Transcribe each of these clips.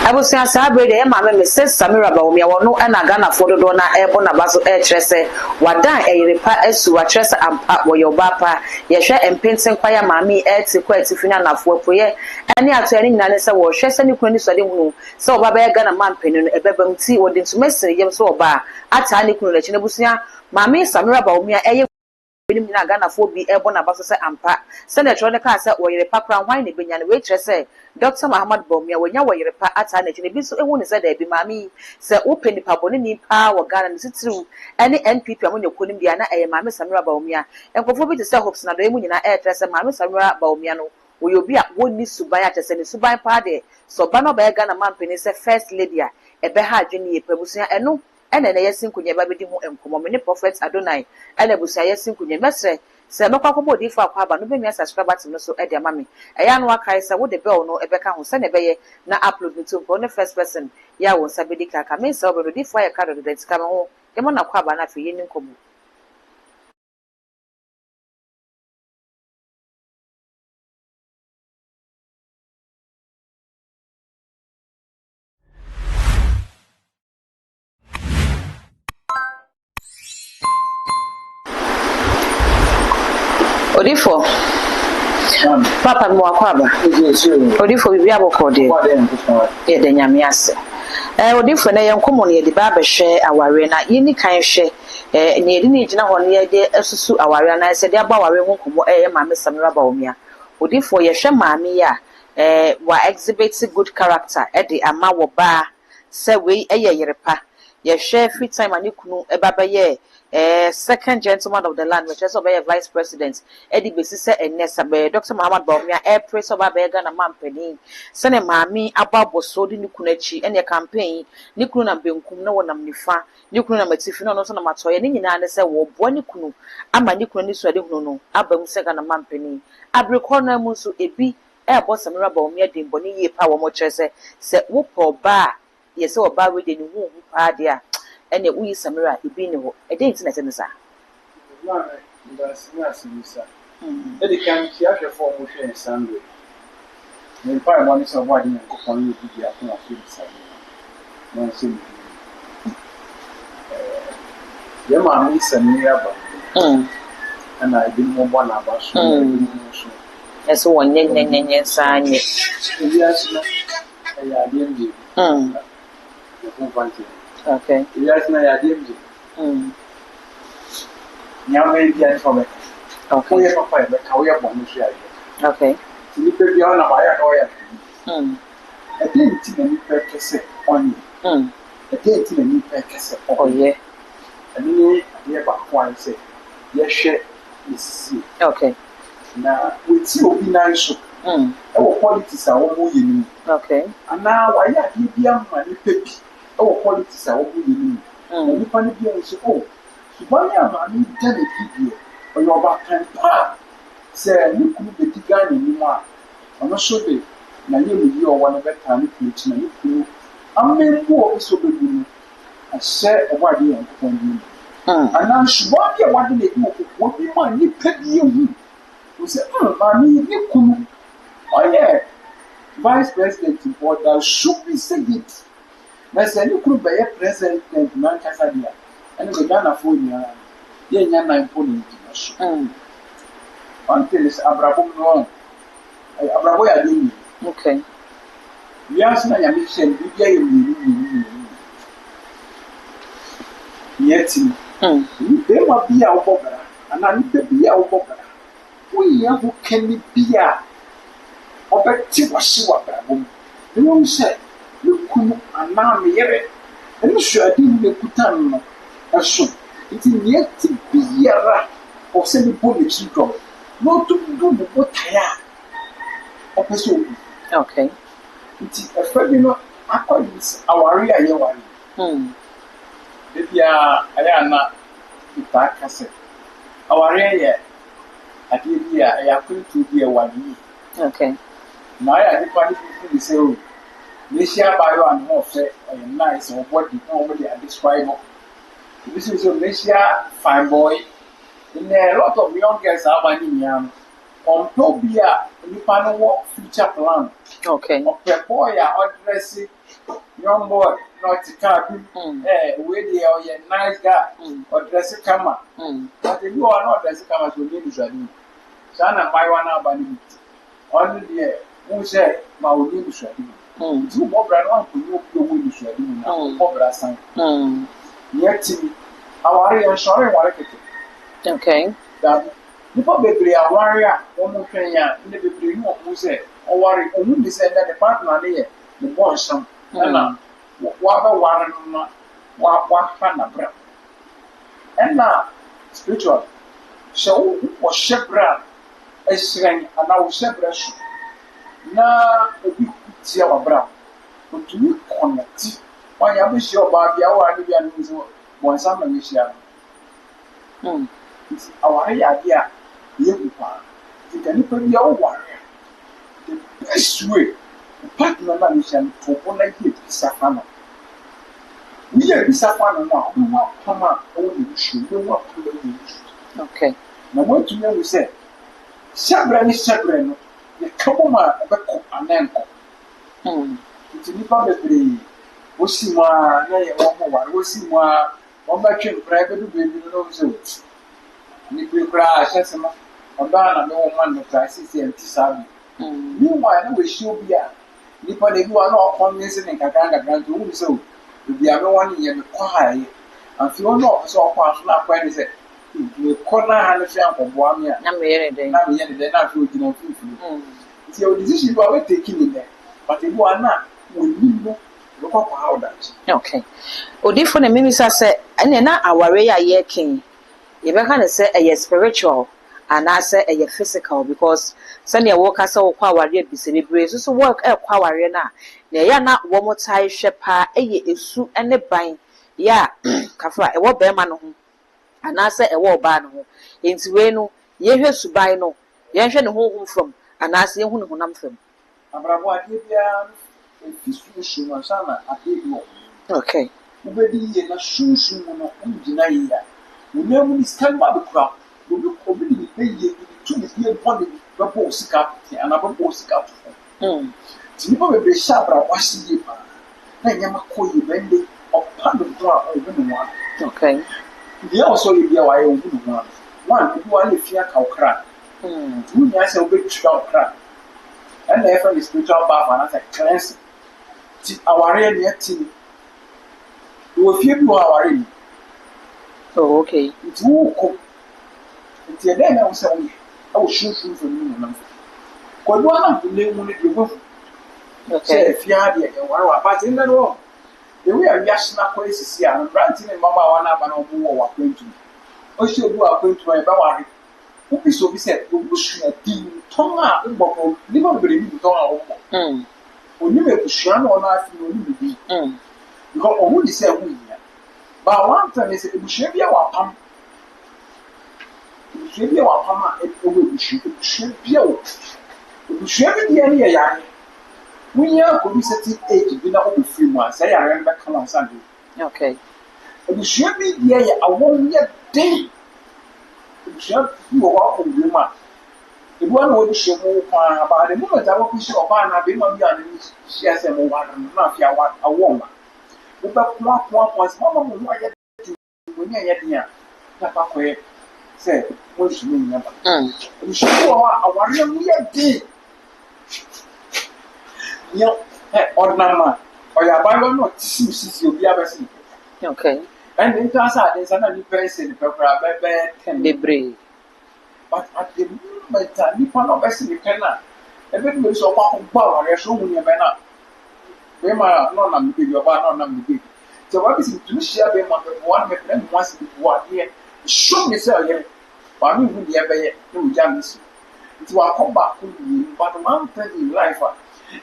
Abusia sabre de ma me Mrs. Samira Bawumia wono na Ghana fodo do na ebo na baso kyerese wadan eyerepa asu wa kyerese ampa wo yobapa ye hwe empensen kwaya maami eti kwa etifina nafo apoye ene ato ene nyina ne se wo hwe se ne kunu so de hunu se oba ba Ghana mampeni no ebebam ti wo de nsumesiri yem so oba ata ne kunu lechi ne busia maami Samira Bawumia eye benim na Ghana fo bi ebo na baso se ampa se na tro ne ka se wo yerepa kran hwan ne benya ne we kyerese Dr. Muhammad Bawumia wonya wo yerepa ata na chine bi so ehu ne se da bi maami se open ni pabone ni pa wo Ghana ne titiru ene NPP amonye konim bia na eye maami Samira Bawumia enkofo bi te se hopes na do emu nyina kyerese maami Samira Bawumia no wo yobi a woni suban atese ne suban pa de so ba no ba Ghana mampeni se first lady a ebe ha adwene ye pabusia eno ene na yesin kunye ba bedi ho enkomo me ne prophet Adonai ene busia yesin kunye mesre se mekwa kwabo di fa akwa ba no be mi subscribe button no so e de mami eya no akai se wo de bell no ebeka ho se ne beye na upload ni to for the first person ya wo sabedi kaka me se obedo di fa ya card de tika me ho e mo na kwa ba na fe yini nkomo Odifo Papa mo akwaba Odifo bibi abokode ye de nyame ase Odifo na yenkomo ne de ba behwe aware na yini kan hwe ne yedi ne gina ho ne ye de asusu aware na ase de aba aware ho komo ye maame Samira Bawumia Odifo ye hwe maame ya wa exhibit good character de ama wo ba se we ye yerepa ye hwe free time ani kunu e baba ye second gentleman of the land which is obey vice president Eddie Besise Enesa be Dr. Muhammad Bawumia press over be Ghana mampeni sene maami ababo so di nikunu achi ene campaign nikunu na benkum na wonam nifa nikunu na matifi no so na matoye ni nyina ne se wo bo nikunu ama nikunu ni so de hunu no abam se Ghana mampeni abrekọ na mu so ebi ebo Samira Bawumia de mboni ye pa wo mo kyerese se wo po ba ye se oba we de ni hu pa de a ene uyi Samira ibi ne ho ede nti na tene sa na ndasina sinisa ede kan ti ahwe fo mo hwe Sunday ne pa mo ni so bo ade ko kon ni bi ya ko afi sa na se mi ye ma mi Samira ba ana ibi mo bo na ba so eso wonye sanye ya sina ya ade okay. Yes, na ya DMG. Nyame bia for me. Okay. We papa be ka we bon share. Okay. Ni pe bia na ba ya no ya. E dey ti na ni pe kese on. E dey ti na ni pe kese. Oh yeah. Ani ye ba kwan se. Ye hwe isi. Okay. Na we ti obi na nso. E wo politics a wo mo ye ni. Okay. Ana wa ya di bia ma ni pe bi. Oh, politics are all you need. You find it here, so, why am I telling you? Or your back and part? Say, you could be the guy in you. I'm not sure they now you are one of that time, which you I'm many more so good. I said, what do you want you? And I'm sure you want to make what you want to pay you. You say, mommy, you could. Oh, yeah, Vice President, what that should be said. Mas ele could be a president man Casadia, and the Ghana for you, Yan pony until it's Abraham wrong. Abraham, I didn't. Okay. Yes, I am mission, yet, they might be our bogger, and I need to be our bogger. We have who can be a objective was You say, you couldn't allow me here. And you sure I didn't put on a shoe. It is yet to be here or send the bullet to go. Not to do what I am. Okay. It is a friend, you know, I call this our real one. Maybe I am not the back cassette. Our real, I did here, I am going to be a 1 year. Okay. Now I think what people say, oh, they share by you and more fair and nice or what you normally are describing. This is a Malaysia fine boy. In a lot of young girls are buying young. On Tobia, you can walk future plan. Okay. The boy are dressing young boy, not to car, where they are a nice guy or dressing camera. But if you are not dressing cameras, you need to do. Sana buy one hour by only the who say, my name is Shadi. 2 more brand one to you, the wind is Shadi. Over sign. Yet, our real sorry, what it. Okay. That people be a warrior, almost Kenya, in the between who say, or worry, only said that the partner there, the boy some. And what one hand breath. And now, spiritual. So, was shepherd. Esreng and I will separate na obi tia wa bra to you connect why you be sure about the hour and you know one some we share it's our idea you pa you can put your warrior the best way partner na mission to connect it safana we are safana now we want come out only issue we want to okay now what you know we say Sabrina, the Kabuma, a back and then. It's a little bit. Osima, Osima, one back in private baby knows it. Nippy crash, Sesama, or Dana, no one that I see and Tisabi. Meanwhile, we should be a Nippa, they do not come listening Kakanga Grand to so. If you are no one in the quiet, and if you are not so far, not quite as it. You corner and share for Bawumia. I'm here, then I feel you know. It's your decision you are taking in there. But if you are not, we need to look up how that. Okay. Odifo na mimisa say, and na aware ya ye king. You can say a spiritual and I say a physical because send your work as a aware be celebrate. So work a aware na. Ya na one more tie shepa a su and the bind. Ya, Kafra, a what bear man. And I say a war ban ho. Into Weno, ye hear Subai no, ye shall home from, and I say who I'm from. Abraham, if you shoot and sana, I did more. Okay. Ubedi na shushu no deny ya. We never stand by the crowd. We look over the pay to the year body, the boss cap, and a boss cap. People be shabra was ye. Then Yamako, you bend it or pound of draw or one. Okay. They also live here. I own one. Who are the fear cow crack? Who has a big strong crack? And therefore, the spiritual bath and as a cleanse. Our real yet you will feel you are in. Oh, okay. It's who cook. It's a day I was saying, I will shoot you from you. What one of the name will you move? Okay, if you had the one, but in the room. The way I national places here and ranting and Mama one up and on who are going to. Oh, she will going to my Bawari. Who is so said, you wish a team, Tonga, never believe you Tonga. When you make a shun or not, you will be. Because only say we here. But one time is it should be our pump. It should be our pump, it will should be out. It should be any young. We are going to set age, we know free one. Say, I remember come on Sunday. Okay. It should be the a 1 year day. It should be welcome, you man. If one would show about the moment I will push your van, I've been on the other. She has a one, not a woman. But one was Mama will get to when you're here. Papa said, what's your name? You should go a 1 year day. Ordinary, or your Bible not seems you'll be able to see. Okay. And in Tasa, there's another person, Papa, can be brave. But at the moment, Nippon of Bessie Kenna, everybody so powerful, I assume you better. Bema no na me baby oba no na me baby. So what is to share bema one me friend once before here. Show me say here. But me who dey be no jam this. It will come back to you, but one thing in life,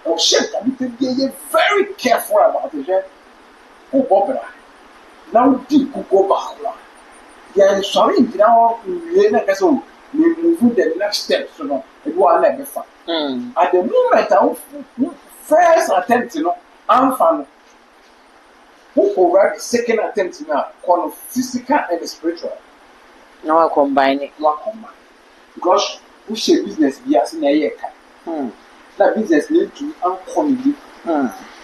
oh shit, I need to be very careful about it. Oh, Bobra. Now, deep go back. Yeah, sorry, now, so we move the next step, so no, it will never fun. At the moment, I first attempt, I'm fun. Who already second attempt now, call physical and spiritual. Now I combine it. Because we share business be as in a year. That business need to uncommon.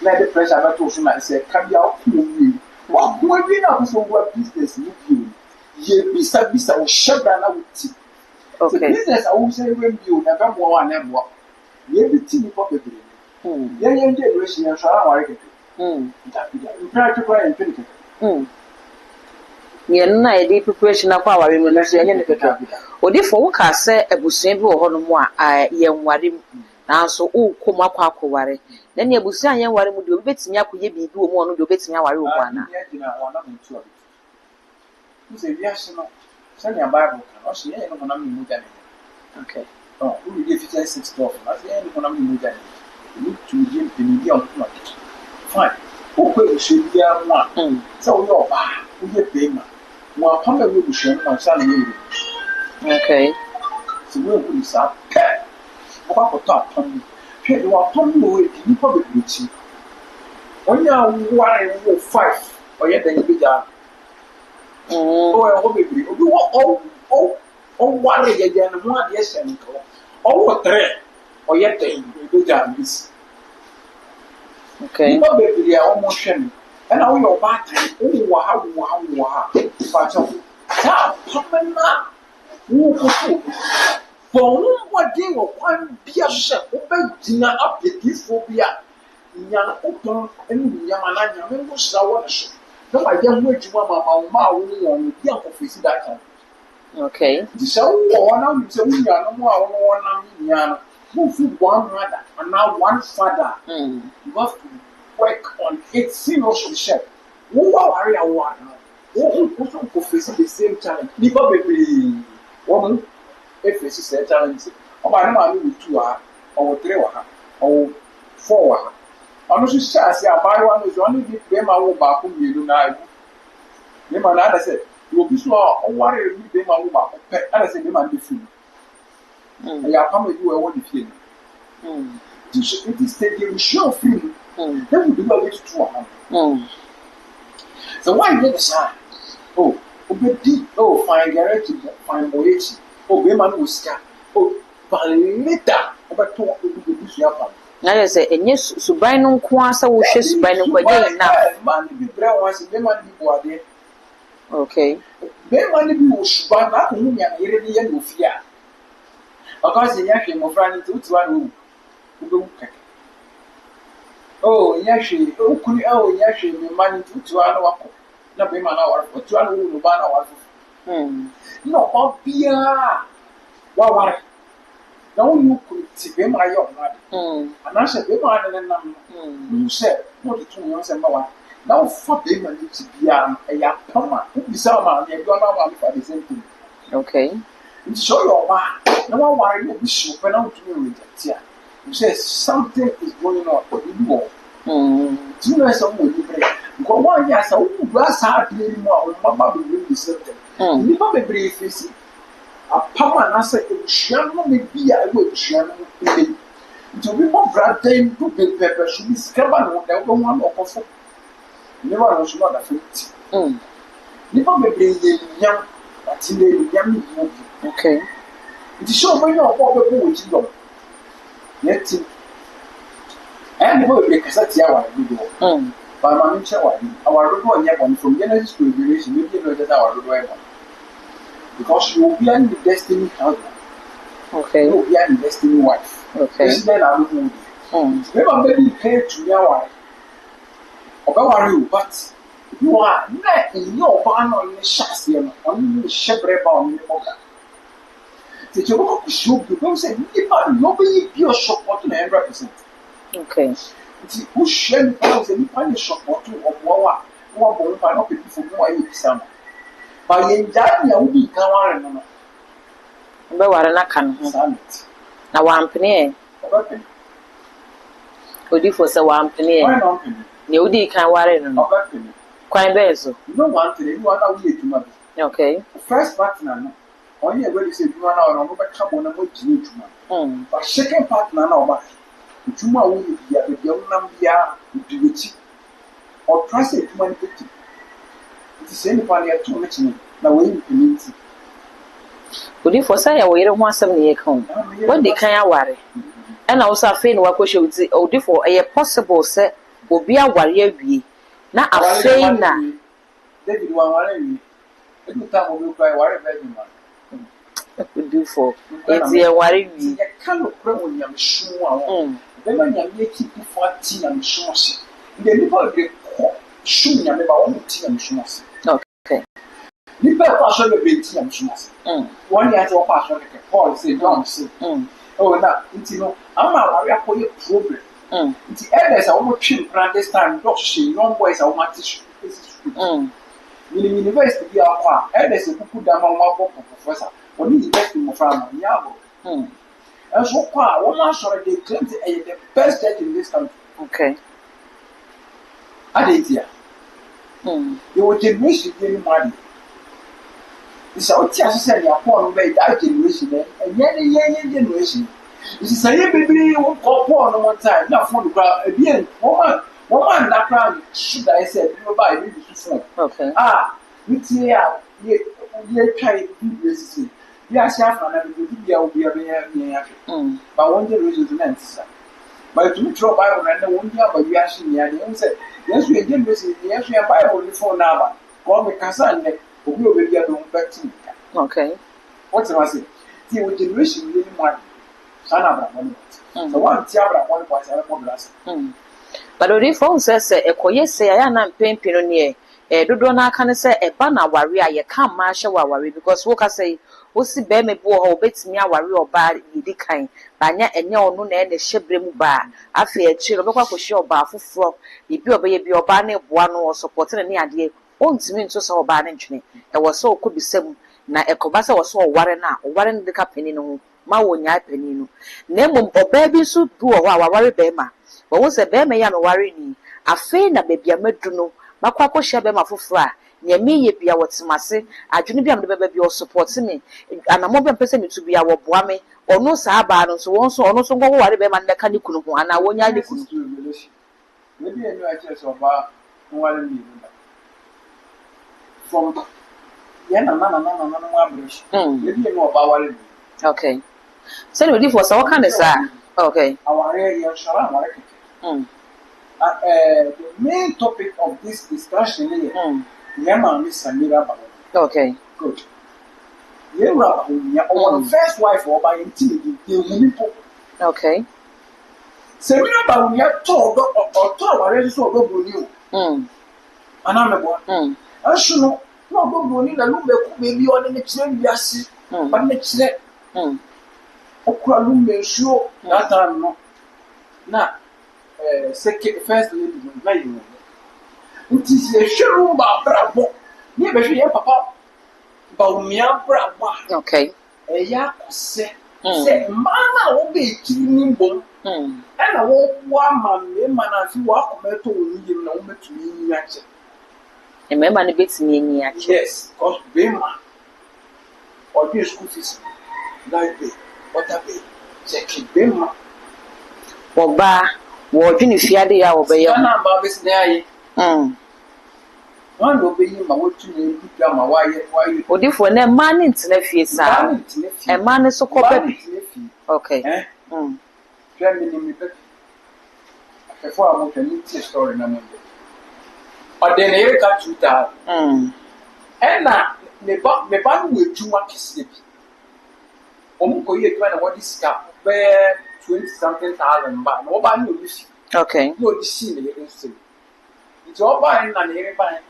Let the pressure about to I say, can be out to you. What we now so what business need you? Ye bisa will shut down with it. The business I will say when you never more and never. Ye be tea probably. Young generation and shall work it. Practical and clinical. Yen na e preparation akwa aware mu no so ye ne keto. Odi fo wo ka se abusua bi wo ho no mu a ye nware mu. Nanso wo kom akwa akware. Na ne abusua ye nware mu de obi betimi akoye bibi wo mu ono de obetimi aware wo mu ana. Say yes, no. Send your Bible. I say, no, I'm not. Okay. Oh, we give 6:12. I say, no, I'm not. You need to give the media on the fine. Okay, should be a one. So you're bad. We get payment. Well, come with the show, my son. Okay. So we'll put this up. About the top. You are coming away. You probably will see. When you are 1 5, or yet then you be done. Oh, baby, oh, worry again, one yes, and oh, 3 or yet you do this. Okay. No, baby, they are almost shaming. And all your battery, oh, wow. But now, Pamela, who for what day or one beer shop, obey dinner up the gift for beer. Young open and Yamana, Yaman was sour. No, I don't wait to my on the office that time. Okay. The show one, you say, we are no more one, who feed one mother and now one father. You have to work on 8 seriously, chef. Who are you one? Who also face the same challenge? People baby, woman, if it's a challenge, or I know with 2 or 3 or 4. Ọno so ṣaase abaayewa no so ɔno bi bɛrima wo baako mmienu na agu bɛrima na ada sɛ obi so a ɔware bi bɛrima wo baako pɛ ada sɛ bɛrima no fi mu ɛyɛ apam ebi wɔ ɛwɔ ne fie no ti stadium show free ɛwɔ bi ba bi tutu wɔ ha so why yɛ saa o obedi o fine garage fine boyechi o bɛrima no wɔ sika o ban later ɔbɛtɔ obi so apam. Na ye say enye suban no nko asa wo hwe suban no kwaje na man bi bra wansi be man bi boade. Okay. Be man bi wo suban na ko hu nya yere bi ye no fia. Because nya hwe mo fra ni tutu wa no wo be wu kake. Oh nya hwe o kuni o nya hwe me man tutu wa no wako. Na be man na wa tutu wa no wo no ba na wa. No obia wa wa. Na wo yu kuni ti be ma ye onade. And I said, "Bema and then you said, what the 2 years and one. Now, for Bema to be a yapama, who is our man, and you are not for the same thing." Okay. And show your man, no one worry, you be sure, but out to me with that. You say something is going on for you more. 2 years of wood, go 1 year, so grass hard playing more, Mamma will bring the same thing. You know, the brief is a papa, and I said, "Shall me be a good shall." To be more brand to be pepper should be scabber on the one of us. Never was not a fit. Never may be young, but in the young movie. Okay. It is so many of what we with you. Yet, and will be a cassette hour video. By my nature, our road one from Genesis to Revelation, maybe that our road. Because you will be in the destiny husband. Okay. You will be in the destiny wife. Okay. Then I will move. Remember, baby, pay to your wife. Or but you are not in your barn on the chassis on the shepherd on the motor. Did you show you don't say, nobody, your shop, what 100%. Okay. nti wo hwɛ nipa wo sɛ nipa ne sɔpɔto ɔboa wo a wɔabɔ nipa na ɔpɛ bifo mu ayɛ bisa no ba yɛngyae nea wodi nka ware no no bɛware no ka no ho salad na wampene ɔbɛpɛ odifo sɛ wampene ɔyɛ na ɔmpɛ nea wodi kan ware no no ɔbɛpɛ kwan bɛyɛ so no one thing you are now here to me okay first partner no only ready say you are now no better one mo jini juma but second partner na oba juma wo yi bia be dia unam bia diweti or trust it man peti it is any part ya to mechi na wo yi community odifo sɛ yɛ wo yere ho asɛm ne yɛ ka ho wodi kan aware ɛna wo sɛ afei ne wakɔhyɛ wuti odifo ɛyɛ possible sɛ obi aware awie na afei na David wa wale ni edu ta mo bi kwa wale be ni ma odifo eti ɛware wi ya kalo kura wo nyam hwu a wo be ma nyam ye keep for ati nyam hwu se de ni ba de ko hwu nyam ba wo ti nyam hwu se okay ni ba kwa so le be ti nyam hwu se one year to kwa so le ke Paul say don't say oh na nti no ama ware akoye problem nti elders a wo twi plan this time dog she young boys a wo mati in university bi akwa elders kuku da ma wo akọ professor oni university mo fra ma nyabo and so kwa wo ma sure they claim say the best church in this country okay adetia you will generation be money this out here say ya Paul no be that generation and yen generation this is say baby wo Paul no one time na phone gra ebien woman that crowd should I say you buy me this phone okay it's here ye try this is we are chef na we do dia obi ya but one generation to name sir but to throw Bible na one dia ba we ashi ni and say yes we generation yes we Bible the phone number go me kasa ne obi dia do back to okay what am I say the generation really money sana bra money so one tia bra money was a problem but odifo says ekoye say aya na mpempe no ne dodo na aka ne sɛ ɛba na aware a yɛ ka ma hyɛ wa aware because wo ka sɛ wo si be me bo ho obetimi aware oba yidi kan ba nya enye ono na ɛne hyɛ bre mu ba afi akyi no bɛkwa kɔhyɛ oba afoforo bibi obɛyɛ bi oba na eboa no support ne ade ontimi nso sɛ oba ne ntwene ɛwɔ sɛ okobisam na ɛkɔba sɛ wɔ sɛ ɔware na ɔware no de ka pani no ho ma wo nya pani no na mmom ɔbaa bi nso du wɔ hɔ a waware bɛɛma wo sɛ bɛɛma ya me ware ni afei na baabi amadu no makwa akɔhyɛ bɛɛma foforo a ne meyɛ bia wɔtemase adwene bia me de bɛba bi o support me anamo bɛ mpɛ sɛ me tu bia wɔ boa me ɔno saa baa no so wɔn so ɔno so ngɔ ware bɛɛma no ka ne kunu ho ana wonya ne kunu maybe enu akyɛ sɛ ɔba nware mi no from yɛn na mo abrɛs maybe enu ɔba ware mi okay so ne odifo sɛ wɔka ne saa okay aware yɛ shara aware keke the main topic of this discussion is Yama Miss Samira Bawumia. Okay. Good. Yema Bawumia, or the first wife or by intimidate the okay. Samira Bawumia told or told already so go you. And I'm a boy. I should know. No, go Bruni, the Lumbe baby on the train, Yassi, but next day. Okra Lumbe show that time. No. Now. Second first lady no very no nti se hweru ba brabo ne be hwe ye papa Bawumia brabo okay ya kose se mana wo be kiri ni bom na wo wa ma me mana fi wa kometo wo ni na wo betumi ni ache e me ma ne betumi ni ache yes cause be ma or be school fees like be water be check be ma oba wo dwene fiade ya wo be ye na ba be se na ye one do be yin ma wo tu ne bi ma wa ye odifo na ma ne ntena fie sa e ma ne so ko baby okay tell me me baby before I want to need the story na me or then e ka tuta and na me ba no adwuma kese bi omo ko ye twa na what is cap be 20 something thousand ba no ba no isi okay no isi ne ye nsi it's all by na ne ba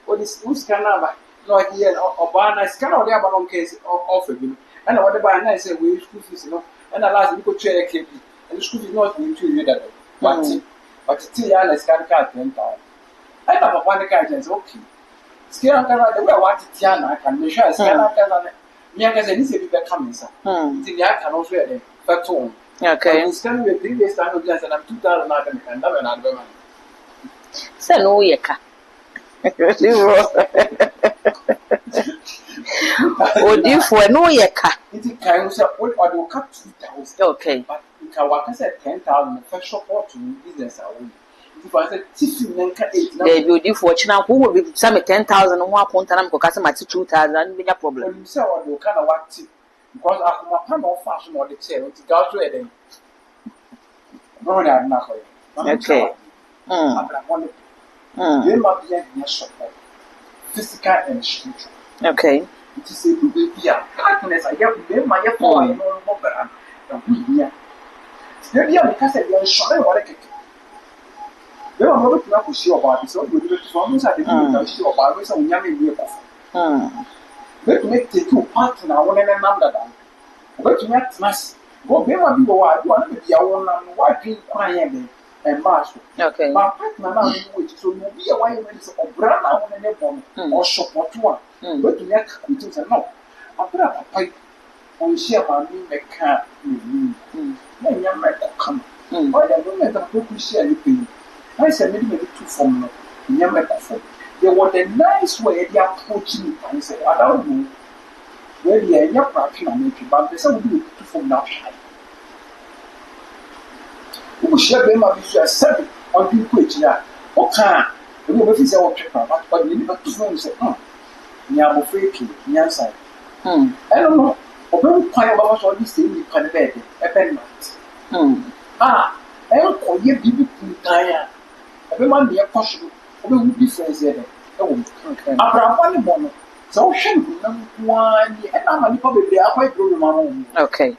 what is who's kana ba no here oba na scan or dey ba no case offer bi and what ba na say we school fees no and last we go share kebi and school fees not be too you that but But still, let's get a 10,000. I have a one guy says, okay. Scale the way I want it, Tiana can be sure. Scale Yagas and this is becoming some. I can also get it. That's all. Okay. It's going to be 3 days time of just and I'm 2,000 and never another man. So no yeka. Odi for no yeka. It can say what or cut 2,000. Okay. But you can work as 10,000 first support to business away. If I said 8 they will do for China who will be some 10,000 and 1.9 because I'm at 2,000 be a problem. You say what you kind of what because I come upon no fashion or the chair to go to it. No, they are not. Okay. They must be a support, physical and spiritual. Okay. It is a baby. Happiness, I get them my phone. Maybe because they are showing what I can. They are not going to show about this. So you do it from inside the show about this and Yami be a coffee. Let me take you part in our one and another. But to make mass, go be what you are, you want to be a woman, what you crying and master. Okay. My partner now, which so you be a white or brand out and a bomb or support one. But to make which no. I put up a pipe on share by me, the car. Then young man come. Or the woman that book share anything. I said, maybe 2 from young man. There was a nice way they approaching it. I said, I don't know. Well, yeah, you're practicing on it, but there's something to from now. Who share them of you 7 on the quick here? Okay, the woman is our trip, but you never to phone say, Yam afraid to Yansa. I don't know. Although quite about all this thing, you can bed a pen night. I don't call you people to tire. Everyone be a caution. Will be friends there. Abraham one so one and I'm probably quite good. Okay.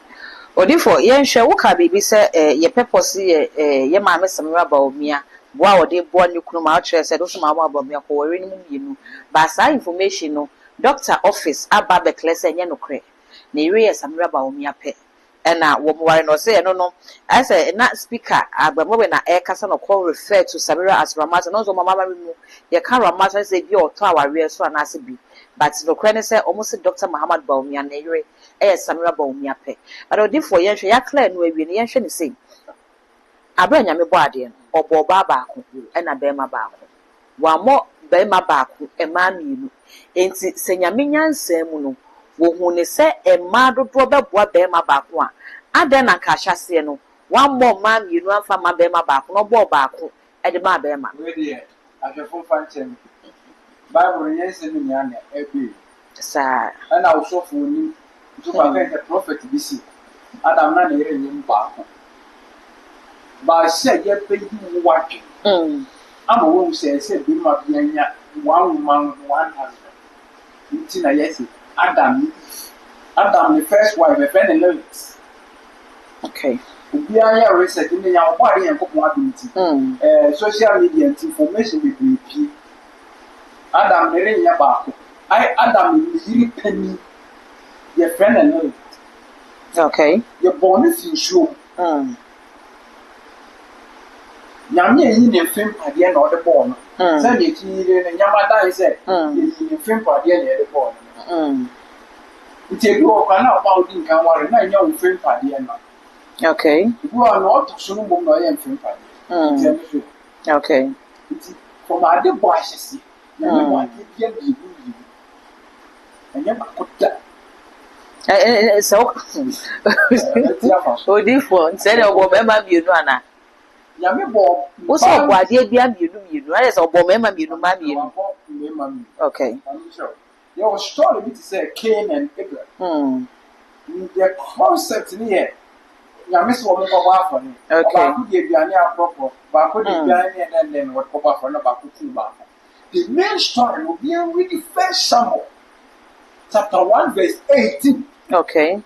Odi for yen hwe wo ka bibi se ye purpose ye ma me Samira Bawumia boa wo de boa ne kunu ma kire se do so ma Bawumia ko wori ni mu mienu ba sa information no doctor office aba be class enye no kre na ire ye Samira Bawumia pe na wo mo ware no se no I say na speaker agbamo be na e kasa no call refer to Samira as Ramata no so mama mu ye ka Ramata say bi oto aware so na ase bi but no kre ne say almost Dr. Muhammad Bawumia na ire Samira Bawumia pe but odi for yen hwe ya clear no awie ne yen hwe ne sei abra nyame bo ade no obo ba baako na be ma baako wa mo be ma baako e ma mienu enti se nyame nyansa mu no wo hu ne se e ma dodo be boa be ma baako a adan na ka hyase no wa mo ma mienu afa ma be ma baako no bo baako e de ma be ma we dey ahwefo fanchem Bible yen se mi anya ebe sa ana wo so fo ni to ba the prophet BC Adam na ere nyim baako ba se ye pe di wake ama wo se bi ma bi anya one man one husband nti na yes Adam the first wife e pen Lewis okay obi anya research ni nya wo ade en kokon adunti social media information be be Adam ere nya baako Adam ni yiri pani your friend and Lewis. Okay. Your bonus in show. Yammy in a film party and the born. Send it in Yamada said, in film party and the born. It's a go about in Kamar and I know film party and okay. You are not soon and film party. Okay. It's from other boys. And you put that. So odi for say the obo mema mienu ana ya me bo wo so obo ade bia mienu na say obo mema mienu ma mienu okay you was story bit say Cain and Abel the concept ni here ya me so mo ko ba for ni ba ku de bia ni akoko ba ku de bia ni and then what ko ba for na ba ku tu ba the main story will be with the first Samuel chapter 1 verse 18. Okay.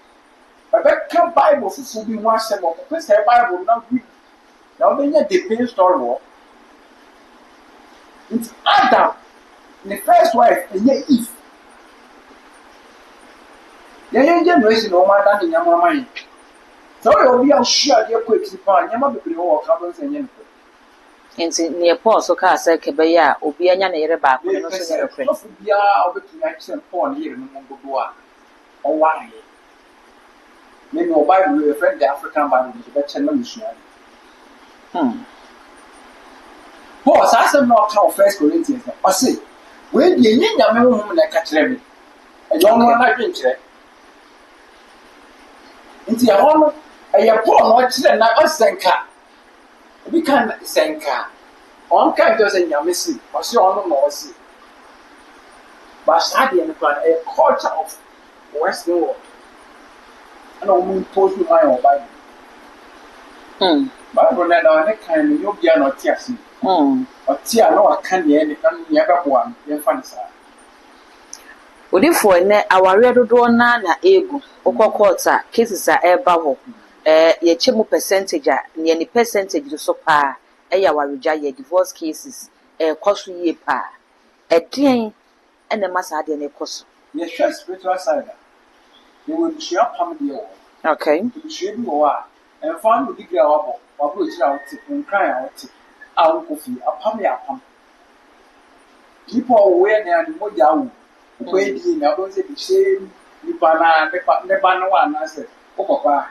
Rebecca Bible for be one seven. Because the Bible not read. Now when you depend story, it's Adam, the first wife, and yet Eve. The young generation no matter in your mind. So you'll be out sure you're quick to find your mother below cabins and young. Nti ne Paul so ka asa ke be ya obi anya ne yere ba ko no so ne refre. So bia obetu na kire Paul ne yere no ngodo a o waye. Me no Bible we friend the African Bible so be channel musua. Paul sa asem no ka First Corinthians o say we die nyanya me ho na ka kire me. E yo no na dwen kire. Nti ya ho no e Paul no kire na osenka. Obi kan senka. On can't just say Yamisi, or see on no see. But study and plan a culture of Western world. And I mean, post my own Bible. Bible, I can you be not tears. Or tear no, I can't hear any other one, your fancy. Would you for our real door na ego, or quarter cases are air bubble, ye chimu percentage, near any percentage to so far. Eya warija ye divorce cases koso ye pa edin ene masa ade na koso Ye share spiritual side. They will share family o. okay To share bi o a and find the degree wabo wabo ejira o ti nkran a o ti a wo kofi apam ya apam. People we na ni mo ja wo ko edi na don say the same nipa na ne ba no wa na say okokwa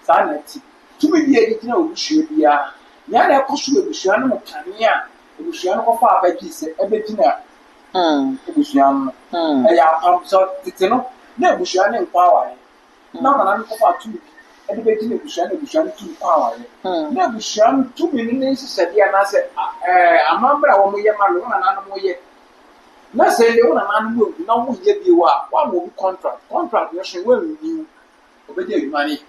sa na ti tumi bi edi na o share bia ya na ekoso ebusua no kania ebusua no kofa abaji se ebegina ebusua no ya pam so tete no na ebusua ne nkwa aware na no kofa tumi ebegina ebusua no tumi kwa aware na ebusua no tumi ne nsese dia na se amambra wo moye ma no na no moye na se le wo na no mo na wo ye bi wa mo bi contract no hwe wo ni obedi adwumani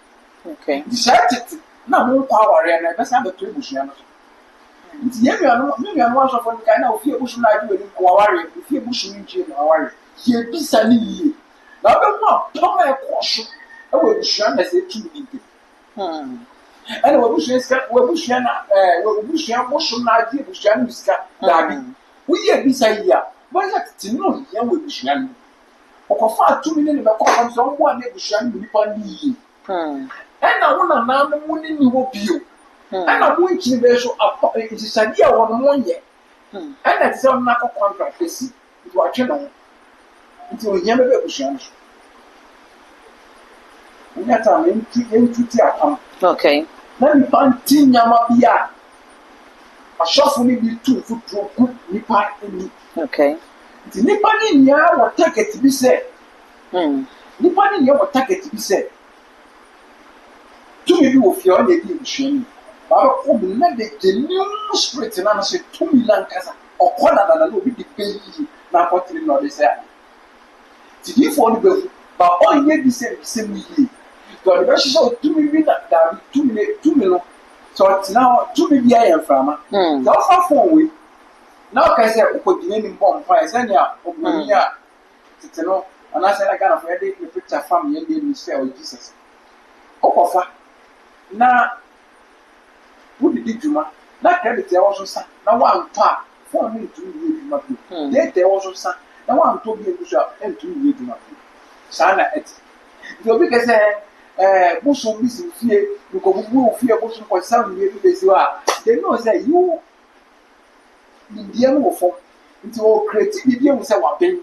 okay decided na mo kwa aware na be sa be to ebusua no nti ye mi anu aso fo nka na ofie busu na adi wani kwa aware ofie busu nji na aware ye bisa ni yi na be mo poma e koso e wo ebusua na se tu ni nti ana wo busu ska wo busua na wo busua busu na adi ebusua ni ska dabi wo ye bisa yi a wo ya tino ye wo ebusua ni okofa atumi ne be ko ko so mo na ebusua ni nipa ni yi ena wo na na mo ni ni wo bio ena mo nchi be so apa isisadi a wo mo ye ena tse on na ko contract esi to atwe no nti o nya be busua no nya ta me ntu ti akam okay na mi panti nyama bia ashofu ni bi tu futuro ku nipa ni okay nti nipa ni nya wo target bi se nipa ni nya wo target bi se tumi bi wo fie o na di busua ni ba ko bi na de genuine spirit na no se tumi lankasa okola na obi di peyi na akotiri no de se ti di fo ni be ba o ye di se mi yi to the best so tumi bi na da tumi no so now tumi bi aye frama so fa fo we na ka se ko di ni mbom fa se nya obuni a tete no ana se na kana for dey the picture fam ye dey mi se o Jesus okofa na wodi di djuma na credit e wo so sa na wa npa fo ni tu ni djuma bi date e wo so sa na wa nto bi e so e tu ni djuma bi sa na et do bi ke se busu bi si fie ko bubu fie busu ko sa ni bi be si wa they know say you ni dia no fo nti o create bi bi mu se wa ben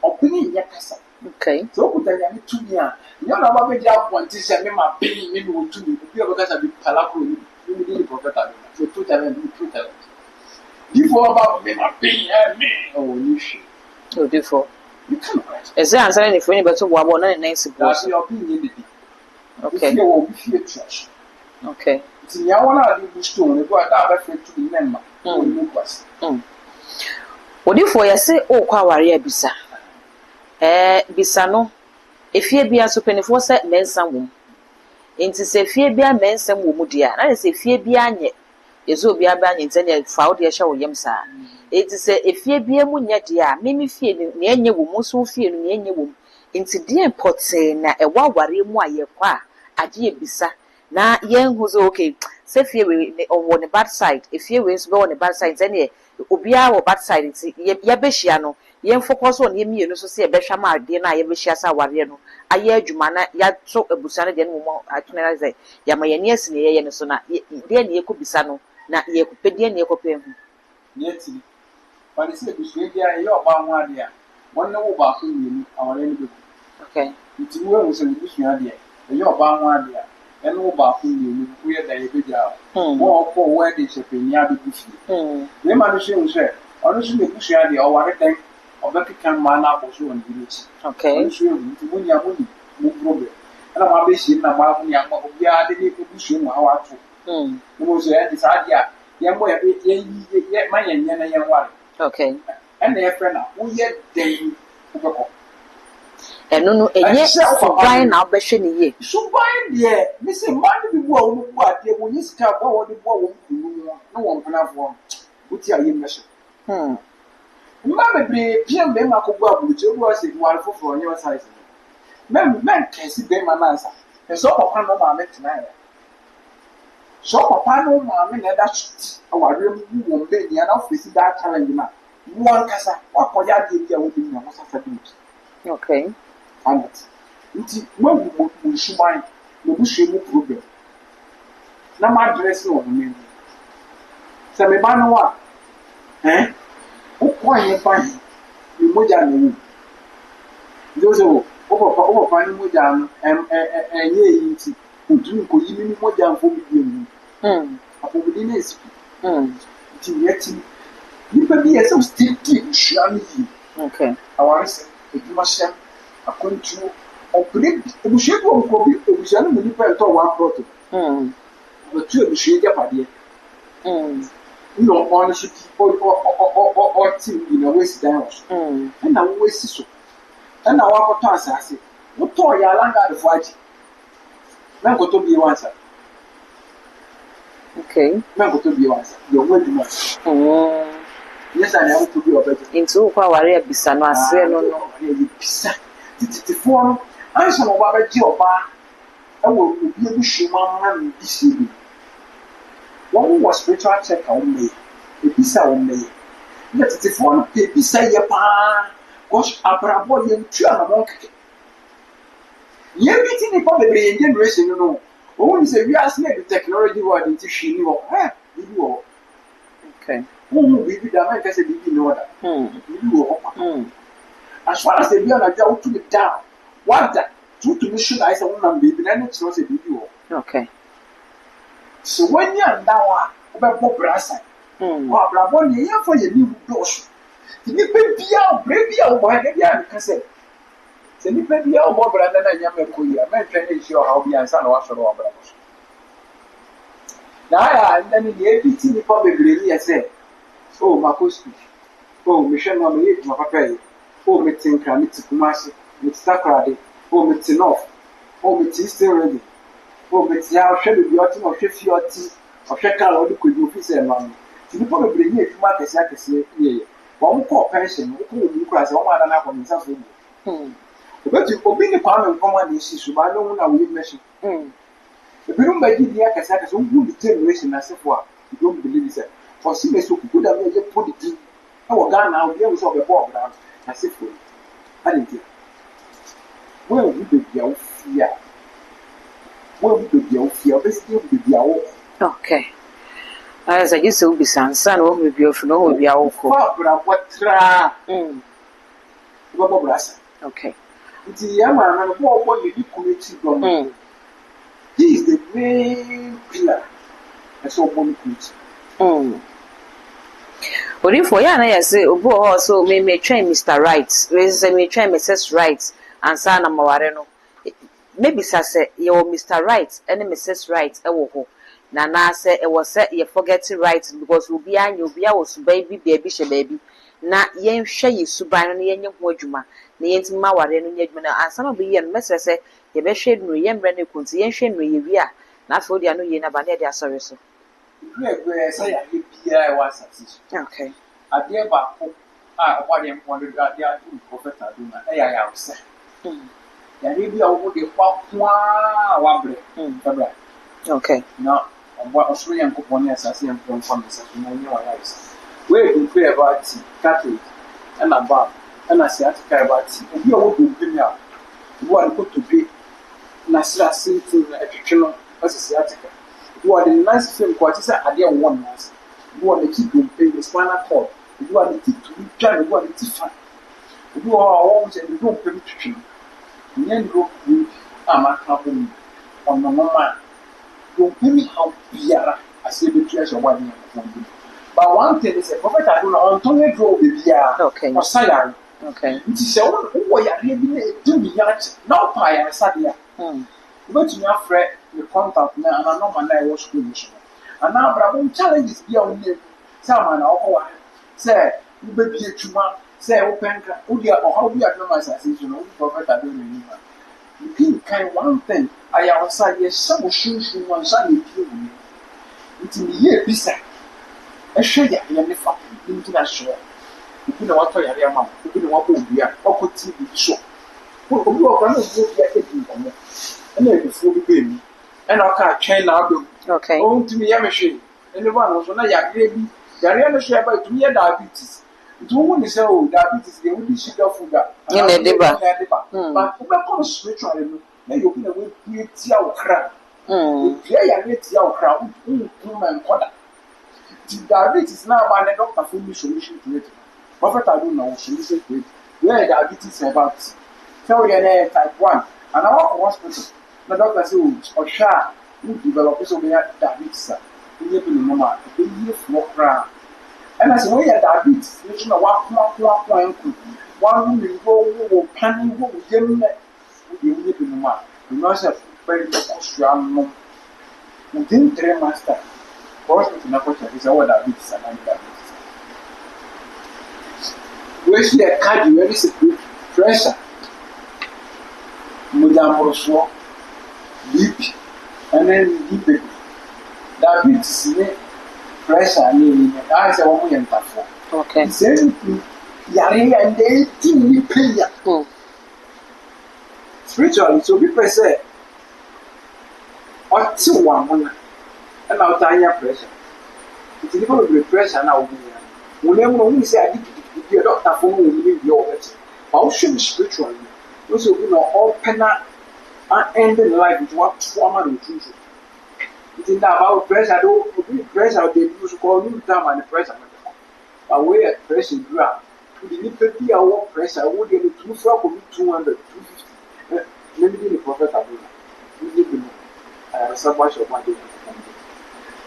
opini nya kasa okay so ko tanya ni tu ni a nya na ba be ja bonti se me ma ben ni no tu ni bi o kasa bi pala ko ni ni prophet so tu tell me tu tell before about me my pain me oh you shit so before you can't write is there answer any for anybody to wa bo na nice boy that's your opinion the okay you will be fear church okay ti ya wona di stone ne go da ba fe tu ni memma oh you was odi for ya say o kwa aware abisa bisa no efie bia so penifo se mensa wom enti se fie bia mensam wo mu dia na se fie bia anye yeso bia ba anye ntene fawo de hye wo yem sa enti se efie bia mu nya dia mimi fie ne enye wo mu so fie no ne enye wo enti dia important na ewa aware mu ayekwa age ebisa na yen hu so okay se fie we on the bad side efie we so be on the bad side ntene obia wo bad side enti ye behia no yen focus on ye mienu so se e behwa ma ade na ye behia sa aware no aye adwuma na ya to ebusa no de no mo atuna ze ya ma ye ne asine ye no so na de na ye ko bisa no na ye kopedie ne kopem Yet, but it's a good idea. You're about 1 year. One no back in our enemy. okay It's well as a good idea. You're about 1 year. And no back in where they be down. More for where they should be near the bush. The man said, honestly, the bush idea or whatever, or better can man up or so and village. okay When you're money, no problem. And I'm basing about young, yeah, they need to be shown how I do. The most this idea. Young boy, yet my young one. okay And their friend, who yet they eno no enye suban na obehwe ne ye so buy there. Miss man be wo what they will use car or the boy no one can have one. What are you measure? Mamma be PM be ma ko gba bu che wo se ware foforo on your size. Men can see be man answer. And so papa no ma met na. So papa no ma me na that shit. Aware mu wo be ni na face that challenge na. One kasa wakoya de dia wo bi na wasa fa bi. okay And nti when we shuban no bu shemu problem. Na ma dress no me. Se me ba no wa o kwanye ban ni moja na wu. Jozo o papa ni moja no enye yi nti odu ko yi ni moja mfo bi bi. Apo bi na esi. Nti yeti nipa bi yesa still shia ni. okay Awari se eduma sha akontu operate obushie ko ko bi obushie no nipa ento one plot. Otu obushie japade. No ownership or team in a waste down. And now waste so. And now our toss asset. What toy ya land out of fight? Man go to be once. okay Man go to be once. Your word much. Yes, I have to be a better. into kwa ware abisa no ase no no Pisa. The form. I saw Baba Gioba. I will be a shima man this evening. One was spiritual check on me. A pisa on me. Let it phone pay beside your pa. Gosh, Abrabo, you two are among. You're meeting the probably Indian race, you know. Only say we ask me the technology what it is she knew. You okay who will be the man can say, you know that. You as far as the Biana go to the down. What that? Two to mission I said, one baby, and it's not a video. okay So when you're now about Brassa, Brabon, you for your new doors. The Nipia, Bravia, why the cassette. The Nipia, more than a young Kuya, man, can show how we are son was for our brothers. Now, and then in the APT, probably, I said, oh, Makoski, oh, Michelle, my papa, oh, meeting Kramit Kumasi, with Sakradi, oh, meeting off, oh, meeting still ready. Oh, but now, shall be autumn of 50 or tea, or check out all the good you say, man. You probably need to mark as I can say, one call pension, who will cry so one and from himself. But you open the palm and come on, this is why no one will mention. The room by the Akasakas who be generation as if what you don't believe it. For seniors who could have made put it in our gun now, there was of a bob down as if I didn't hear. Well, you be your fear. Well, we be your fear, but still be your okay as I just will be sansan o me bi ofu no we bi awofo what tra okay the Yama and what you committee from. He is the main pillar. I saw one committee. Ori for ya na yese obo ho so me train Mr. Right we say me train Mrs. Right and sa na maware no maybe say your Mr. Right and Mrs. Right e wo ho na na say e was say you forget right because obi anya obi a was baby baby she baby na yen hwe yi suban no yen ho adwuma na yen ti maware no nya adwuma na ansama bi yen message say ye be hwe no yen bre ne kunti yen hwe no ye wi a na afo dia no ye na ba na dia sorry so We say I bia was success. okay Ade ba ko what dem want to do prophet Adonai. Ya say. Ya ni bia wo de kwa bre. Febra. okay Now, what Australian company as I am from we can pray about Catholic and about and I say about if you want to bring out you want to be Nasra Sinti a traditional as a theatrical You are the nice film quite say idea one nice. You are the keep to pay the spinal cord. You are the keep to try to go and fan. You are always and you don't pay to treat. You then go with a man on the moment. Don't pay me how Biara. I say the treasure one year. But one thing is a prophet I don't know, Antonio drove the Bia or Sayan. Okay. It is a one who are living a 2 million, no pie and Sadia. But you have read the contact now, and I know my name was school. And now, Brabham challenges beyond them. Someone or say, you baby a chuma, say, open, Udia, or how we are no assassination, only prophet I don't remember. You think kind one thing, I outside, yes, some shoes in one Sunday. It's in the year beside. I share ya, you are fucking into that show. You know what I am, you know what we are, or could see the show. Who are going to go get it? And then before the baby, and I can't chain out. Okay. Oh, to me, I'm a shame. And the one was when I had baby, the real share by 2 year diabetes. It won't say, oh, diabetes, they will be sugar for that. But who becomes spiritual, then you can away create your crowd. If you are your crowd, and quarter. The diabetes now by the doctor for me solution to it. Prophet, I don't know solution to it. Where diabetes about? Tell you type 1. And I walk to hospital. The doctor says, oh, sure, who develop so we have diabetes. We live in the moment, we live for crowd. And I say, we have diabetes, you should walk one will go, panning, who will get in there. We live in the moment. We must have very strong. Within 3 months, hospital number is our diabetes and diabetes. We see a cardio, very secret pressure. Mudamoroswo, BP, and then deep diabetes, pressure, and I say, oh, we enter for. Okay. Same Yari and they didn't pay. Spiritually, so people say, or 2 1 and I'll tie your pressure. It's difficult with pressure now. Whenever we say, I did your doctor for me, your better. I'll show you spiritually. Those who know all penna and end in life with what trauma and intrusion. It's in that about pressure, don't pressure, they use to call you down and the pressure. But where pressure grab, to the liberty of pressure, would get 2 for 200, 250. Maybe the prophet Adonai. You live in so much of money.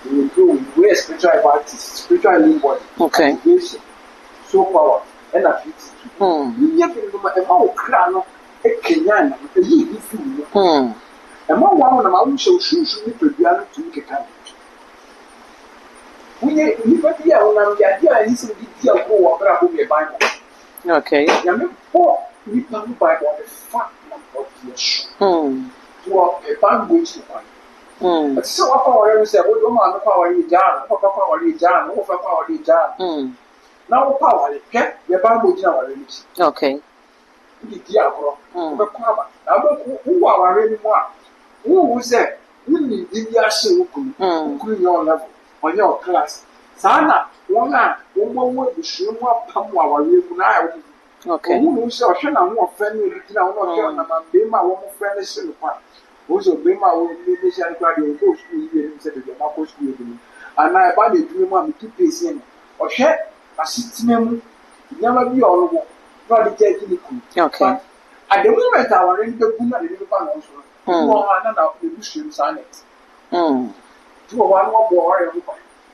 You will go where spiritual practice, spiritual living body, motivation, so power, and ability. You have to know about crown. A Kenyan, a living food. And one of my show shoes to be able to make a cabbage. We never hear when I'm the idea is to be a whole of a Bible. Okay. Yamu poor, we can buy what the fact of your shoe. To a bamboo one. But so I power say, what do man power you down, or power you down, or power you down. Now power, get your bamboo general. Okay. The diablo, who are already more. Who said, you need the assume your level on your class. Sana, one will be sure more pump our real. Okay, who shall show more friendly, not be my one friendly sin. Also, be my own mission graduate go school instead of your Marco school. And I buy the dream one to pay in or share a system. Never be all. Okay. At the moment, our renter could not deliver also. 200 Muslim sonnet. 2 1 more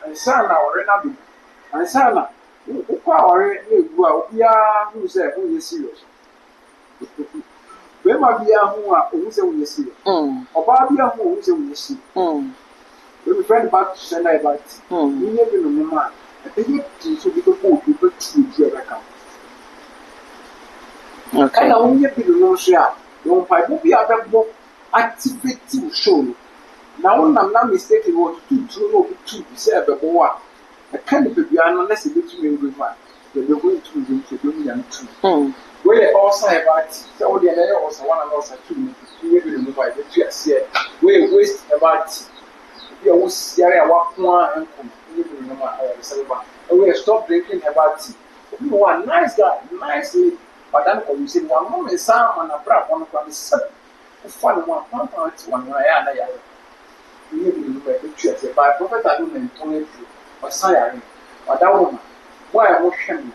and son our renabby. And son, who power well, who said, who is serious? Where might be a who say we see, or Barbia who say we see. We be friend back to send about. We never know, man. I think it's so difficult to put through your account. Okay. And I only be the no share. Don't pipe will be a book activating show. Now, I'm not mistaken what to be said before. I can't be unless it gets me with one. They're going to do to do them too. Where also about so the other also one and also 2 minutes. We will move by the 2 years here. We waste about your area one and we stop drinking about tea. You are nice guy, nicely. But then you say one moment, some and a bra one of the fun one, 1 point 1. we have been able by Prophet Adonai told you, or Sayari, or that woman. Why I was sharing?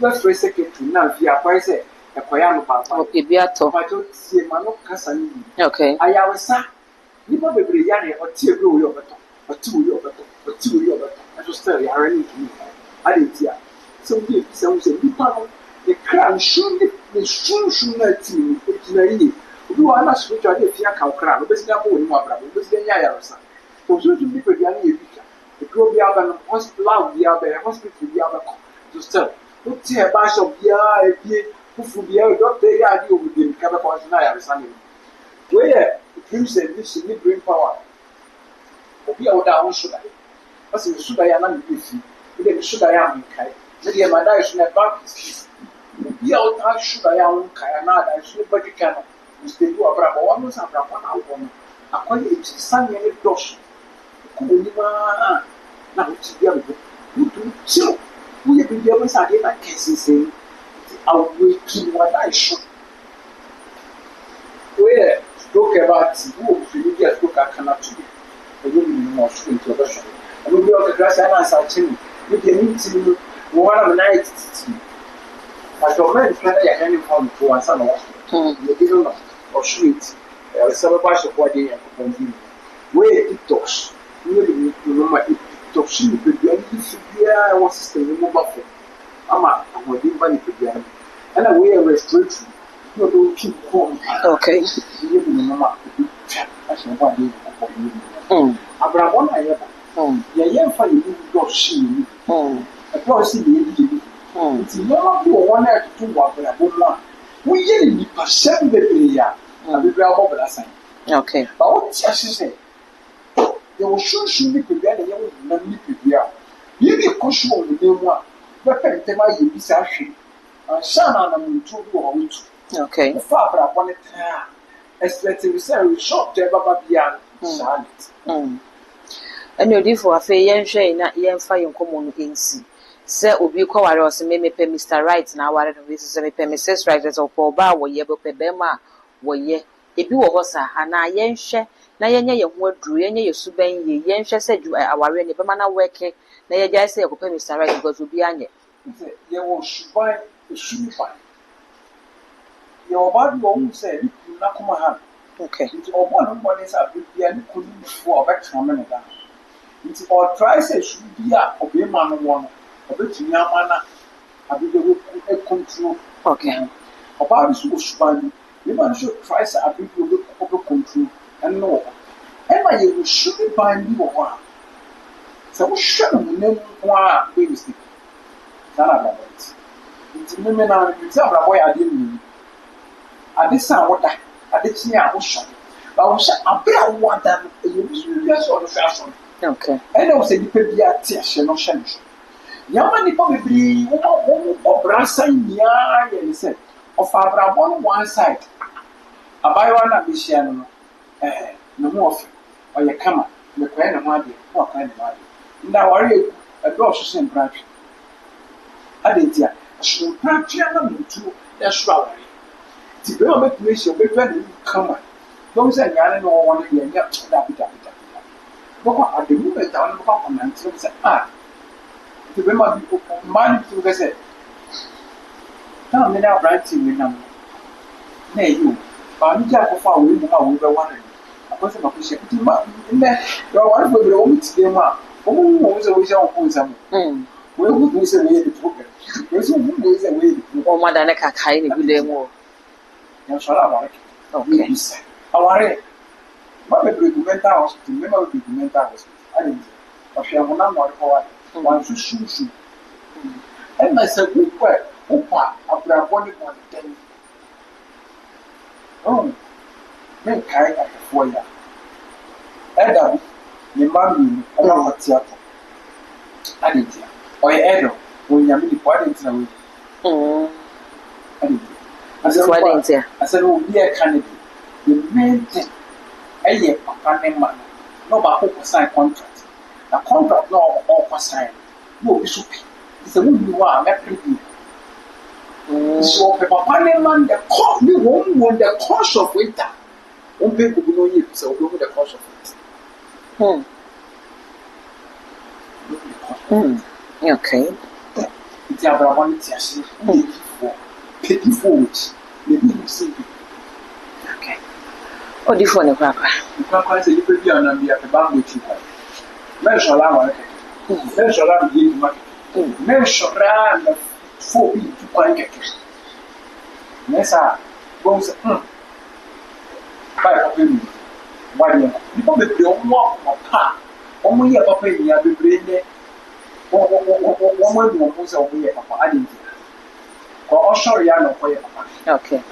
Let's raise secretary now via price a Koyano Papa. Okay, Beato. I don't see a man of Cassani. Okay. I have a son. You probably Yanni or Tia Blue Yobato, or 2 Yobato, or 2 Yobato. I just tell you, I already to me. I didn't hear. So we say, people, the crown should be soon not to me. You are not spiritual if you can crown, but it's not going more, but it's the Yarosa. For you to be with Yanni, the girl be out and hospital, be out there, hospital, be out to sell. Put here a bash of beer, who be out, doctor, idea with the cover for Sunday. Where the dreams and this need bring power. Be out down should I? As in should I am with you, should I am in Kai. Maybe my diet should have Baptist. Be out how should I am Kayanada, I should but you cannot. You stay to a bravo, almost a bravo album. According to Sunny and Dosh. Now, it's the other. You do so. We have been able to get that case saying, I'll wait to what I should. Where talk about who you just look at cannot to be. A woman more into a version. I will be on the grass and answer to you can meet you one of the nights. As your man can I hand from to one son of you didn't know or sweet. There was some bash of what they have upon you. Where it talks. You remember it talks you could be I was still remove up. Ama, I'm going to money to be and I wear a straight. You don't keep home. Okay. You remember as your body for you. Abraham, I ever. Yeah, for you, don't see. I don't see the it's not one or two one. We really percent the area and we grab over that sign. Okay. But what she said, they will should be prepared and you will not be prepared. You be cautious of the name one, but them I be sashing. And Shana and two or which. Okay. The father upon it, expecting to say, we shop to Baba Bian, Charlotte. And your dear for a fair young shade, not young fire common in sea. Sir, Ubi Cowaros, and maybe pay Mr. Wright now, I don't visit me pay Mrs. Wright as of Paul Bow, where you pay Bema, where ye, if you was a Hana yen share, na yenye ye ho aduru yenye ye suban ye yenhwe se du aware ne bema na working na ye just say ko pe Mr. Right because obi anye ye wo suban suban ye obadu wo say ni na kuma ha okay nti obo no mo ne sa bia ni ko ni fo obeka me ne da nti o try say should be a obi ma no wo no obetumi amana abide wo control okay obadu so suban ni ma no try say abide wo control and no. Emma, you should be buying you one. So, we shouldn't know why we mistake. It's women are example of why I didn't mean. I did sound what I did see. I was shot. But I was shot. I bet I want that you just on the fashion. Okay. And I was a little bit at tears, no change. Yamani probably or Brassa in the eye, and said, of Abra one side. I buy one ambition. No more or your camera, the kind of money, what kind of money. Now, are you a gross same branch? I didn't hear. I should branch to their shrubbery. To go make me so big when you come. Those are young and all one year, yet, that. Look at the movement down the compliment, so said, to remember people from money to the set. Tell me now, writing with them. Nay, you. But you far we were wondering. I wasn't appreciating in there. Your wife will be only to them. Who was always our poison? Where would we say the program? There's no way. Oh, Madame Kakai, good day more. That's what I like. Okay. Our what a good mental hospital, never be mental hospital. I didn't. But she have one one to shoot. And I said, good work. Opa, after I wanted 110. Oh. Men kai at the foyer. Adam, the mammy, about theatre. I didn't hear. Or Adam, when you're really pointing away. I said, oh, dear candidate, the main thing, a year, a man, no, but who sign contract. A contract law or sign. No, be so. It's a woman you are, let me be. So, Papa man, the cost, you won't want the cost of winter. One people know you, so go with the cost of it. Okay. It's about one tiasi. Pity forward. Maybe you see. Okay. Oh, the phone, Papa. You can't quite say you could be on the bamboo tree. Men shall allow it. Men shall allow the market. Men shall run the 4 people to quite get it. Nessa goes, by a women. Why, you probably don't walk or park. Only a papa in the other brain there. One was only a papa. I didn't. Or sorry, I know where papa. Okay.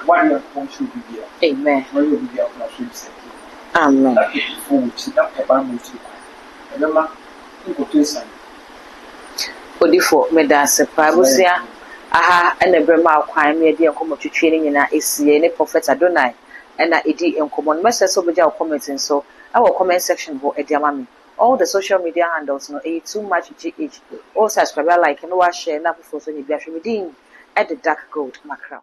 Why you want to be here? Amen. Why you be here? Amen. Odifo medase pabusia aha na brema akwan me de enkomo twetwe ni nyina esie ne prophet Adonai na edi enkomo no message so beja comment so our comment section ho edi amami all the social media handles no too much gh all subscribe like no wa share na before so ni bia hwemedin at the dark gold macra